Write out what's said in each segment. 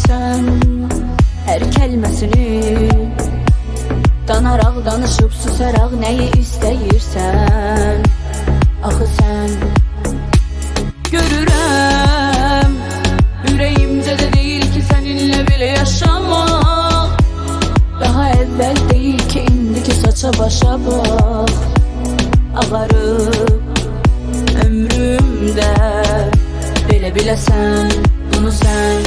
sən hər kəlməsini danaraq, danışıb susaraq nəyi istəyirsən. Axı sən görürəm, ürəyimcə də deyil ki səninlə belə yaşamaq. Daha əvvəl deyil ki indiki saça başa bax. Ağarıb ömrümdə belə biləsən bunu sən.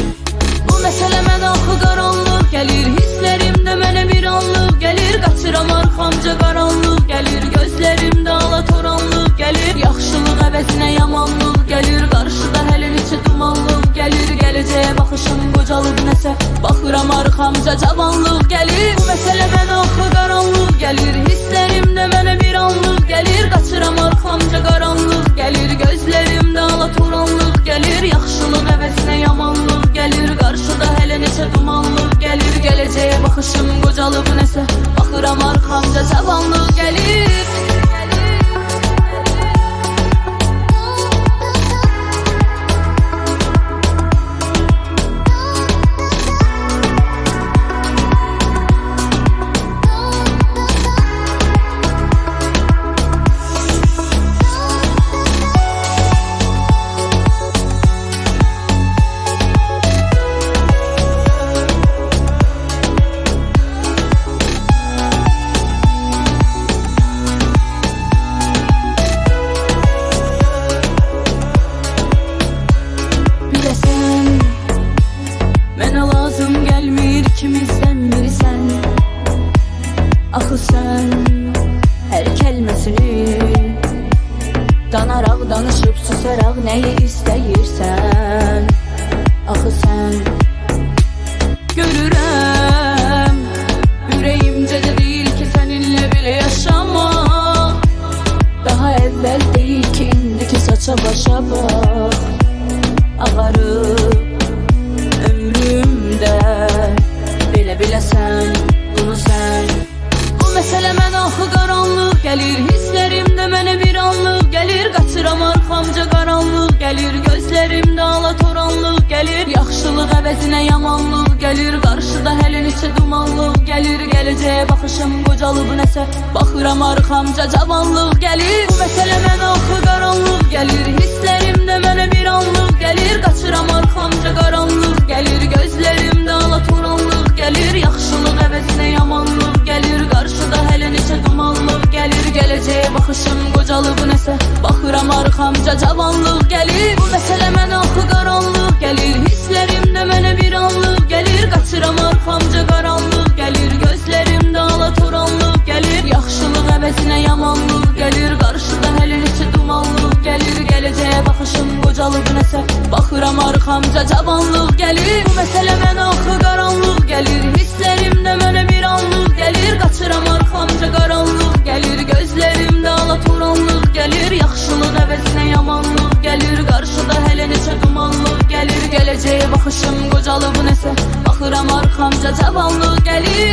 Bu məsələ mənə axı qaranlıq gəlir, hisslərimdə mənə bir anlıq gəlir. Qaçıram arxamca qaranlıq gəlir, gözlərimdə alatoranlıq gəlir. Yaxşılıq əvəzinə yamanlıq gəlir, qarşıda hələ neçə dumanlıq gəlir. Gələcəyə baxışım qocalıb nəsə, baxıram arxamca cavanlıq gəlir. Bu məsələ mənə axı qaranlıq gəlir, hisslərimdə mənə bir anlıq gəlir. Qaçıram arxamca qaranlıq gəlir, gözlərimdə alatoranlıq gəlir. Yaxşılıq əvəzinə yamanlıq gəlir, qarşıda hələ neçə dumanlıq gəlir. Gələcəyə baxışım qocalıb nəsə, baxıram arxamca cavanlıq gəlir. Axı sən hər kəlməsini danaraq, danışıb susaraq nəyi istəyirsən. Axı sən görürəm, ürəyimcə də deyil ki səninlə belə yaşamaq. Daha əvvəl deyil ki indiki saça başa bax. Ağarıb ömrümdə belə biləsən bunu sən. Məsələ mənə axı qaranlıq gəlir, hisslərimdə mənə bir anlıq gəlir. Qaçıram arxamca qaranlıq gəlir, gözlərimdə alatoranlıq gəlir. Yaxşılıq əvəzinə yamanlıq gəlir, qarşıda hələ neçə dumanlıq gəlir. Gələcəyə baxışım qocalıb nəsə, baxıram arxamca cavanlıq gəlir. Bu məsələ mənə axı qaranlıq gəlir, hisslərimdə mənə bir anlıq gəlir. Qaçıram arxamca qaranlıq gəlir, gözlərimdə alatoranlıq gəlir. Yaxşılıq əvəzinə yamanlıq gəlir, qarşıda hələ neçə dumanlıq gəlir. Gələcəyə baxışım qocalıb nəsə, baxıram arxamca cavanlıq gəlir. Bu məsələ mənə axı qaranlıq gəlir, hisslərimdə mənə bir anlıq gəlir. Qaçıram arxamca qaranlıq gəlir, gözlərimdə alatoranlıq gəlir. Yaxşılıq əvəzinə yamanlıq gəlir, qarşıda hələ neçə dumanlıq gəlir. Gələcəyə baxışım qocalıb nəsə, baxıram arxamca cavanlıq gəlir. Bu məsələ mənə axı qaranlıq gəlir, hisslərimdə mənə bir anlıq gəlir. Qaçıram arxamca qaranlıq gəlir, gözlərimdə alatoranlıq gəlir. Yaxşılıq əvəzinə yamanlıq gəlir, qarşıda hələ neçə dumanlıq gəlir. Gələcəyə baxışım qocalıb nəsə, baxıram arxamca cavanlıq gəlir.